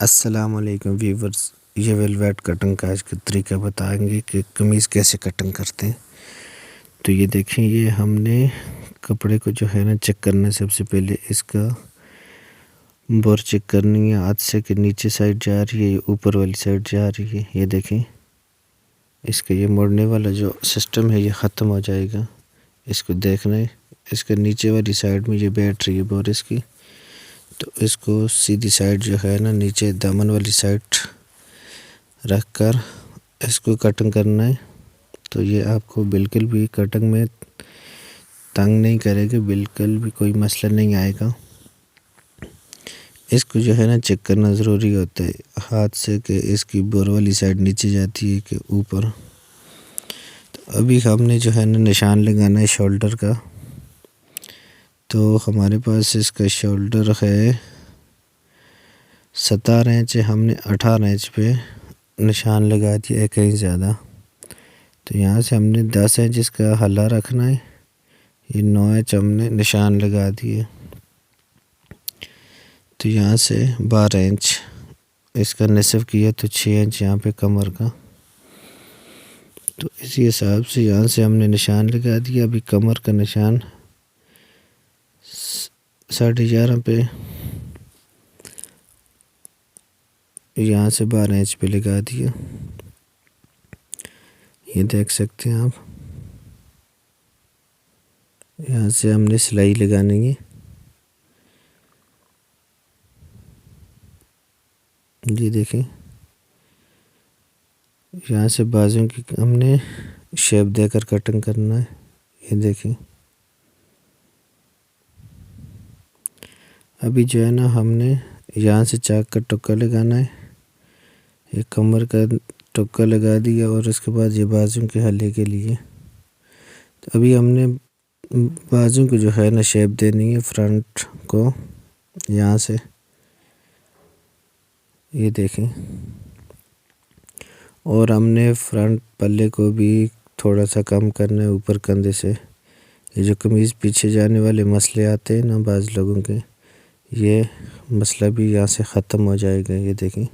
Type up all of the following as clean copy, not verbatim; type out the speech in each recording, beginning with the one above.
अस्सलाम वालेकुम व्यूवर्स, ये वेलवेट कटिंग का आज का तरीका बताएंगे कि कमीज़ कैसे कटिंग करते हैं। तो ये देखें, ये हमने कपड़े को जो है ना चेक करना है। सबसे पहले इसका बोर चेक करनी है, हाथ से कि नीचे साइड जा रही है, ऊपर वाली साइड जा रही है। ये देखें, इसका ये मोड़ने वाला जो सिस्टम है ये ख़त्म हो जाएगा। इसको देखना है, इसके नीचे वाली साइड में ये बैठ रही है बोर इसकी, तो इसको सीधी साइड जो है ना नीचे दामन वाली साइड रख कर इसको कटिंग करना है। तो ये आपको बिल्कुल भी कटिंग में तंग नहीं करेगी, बिल्कुल भी कोई मसला नहीं आएगा। इसको जो है ना चेक करना ज़रूरी होता है हाथ से कि इसकी बोर वाली साइड नीचे जाती है कि ऊपर। तो अभी हमने जो है ना निशान लगाना है शोल्डर का। तो हमारे पास इसका शोल्डर है 17 इंच, हमने 18 इंच पे निशान लगा दिया है कहीं ज़्यादा। तो यहाँ से हमने 10 इंच इसका हल्ला रखना है। ये 9 इंच हमने निशान लगा दिए। तो यहाँ से 12 इंच इसका निसफ किया, तो 6 इंच यहाँ पे कमर का। तो इसी हिसाब से यहाँ से हमने निशान लगा दिया। अभी कमर का निशान 11.5 पे, यहाँ से 12 इंच पे लगा दिया। ये देख सकते हैं आप, यहाँ से हमने सिलाई लगानी है। जी देखें, यहाँ से बाजू की हमने शेप देकर कटिंग करना है। ये देखें, अभी जो है ना हमने यहाँ से चाक का टुक्का लगाना है। ये कमर का टुक्का लगा दिया और उसके बाद ये बाजू के हल्ले के लिए। तो अभी हमने बाजू को जो है ना शेप देनी है फ्रंट को यहाँ से। ये देखें, और हमने फ्रंट पल्ले को भी थोड़ा सा कम करना है ऊपर कंधे से। ये जो कमीज़ पीछे जाने वाले मसले आते हैं ना बाज़ लोगों के, ये मसला भी यहाँ से ख़त्म हो जाएगा। ये देखें,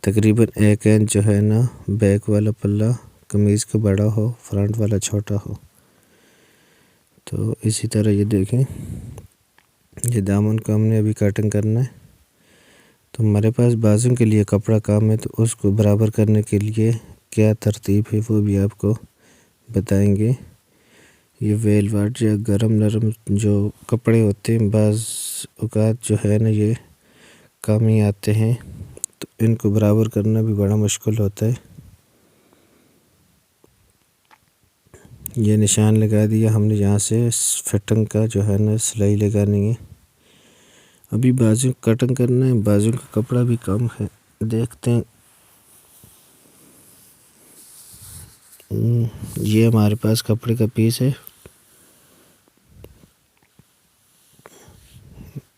तकरीबन 1 इंच जो है ना बैक वाला पल्ला कमीज़ का बड़ा हो, फ्रंट वाला छोटा हो। तो इसी तरह ये देखें, ये दामन को हमने अभी कटिंग करना है। तो हमारे पास बाजू के लिए कपड़ा कम है, तो उसको बराबर करने के लिए क्या तरतीब है वो भी आपको बताएंगे। ये वेलवेट या गरम नरम जो कपड़े होते हैं बाज़ औक़ात जो है ना ये कम ही आते हैं, तो इनको बराबर करना भी बड़ा मुश्किल होता है। ये निशान लगा दिया हमने, यहाँ से फिटिंग का जो है ना सिलाई लगानी है। अभी बाजू कटिंग करना है, बाजू का कपड़ा भी कम है। देखते हैं, ये हमारे पास कपड़े का पीस है।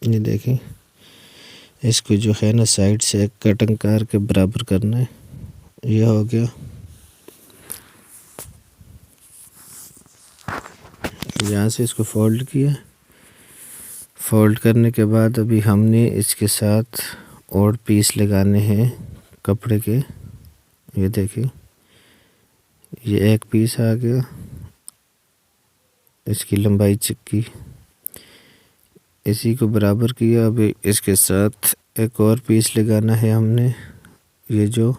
ये देखें, इसको जो है ना साइड से कटिंग करके बराबर करना है। ये हो गया। यहाँ से इसको फोल्ड किया। फोल्ड करने के बाद अभी हमने इसके साथ और पीस लगाने हैं कपड़े के। ये देखिए, ये एक पीस आ गया, इसकी लंबाई चिक्की, इसी को बराबर किया। अभी इसके साथ एक और पीस लगाना है हमने, ये जो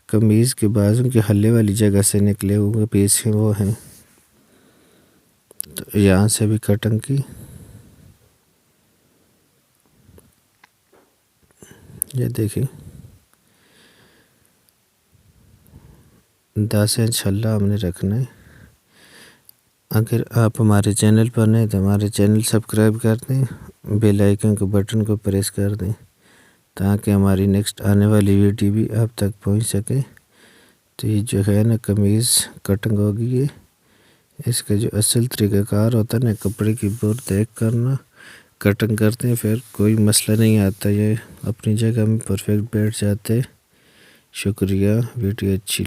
कमीज़ के बाजू के हल्ले वाली जगह से निकले हुए पीस हैं वो हैं। तो यहाँ से भी कटिंग की। ये देखिए, 10 इंच हल्ला हमने रखना है। अगर आप हमारे चैनल पर नहीं तो हमारे चैनल सब्सक्राइब कर दें, बेल आइकन के बटन को प्रेस कर दें ताकि हमारी नेक्स्ट आने वाली वीडियो भी आप तक पहुंच सके। तो ये जो है ना कमीज़ कटिंग होगी। ये इसका जो असल तरीक़ाकार होता है ना, कपड़े की बोर देख करना कटिंग करते हैं, फिर कोई मसला नहीं आता, ये अपनी जगह में परफेक्ट बैठ जाते। शुक्रिया, वीडियो अच्छी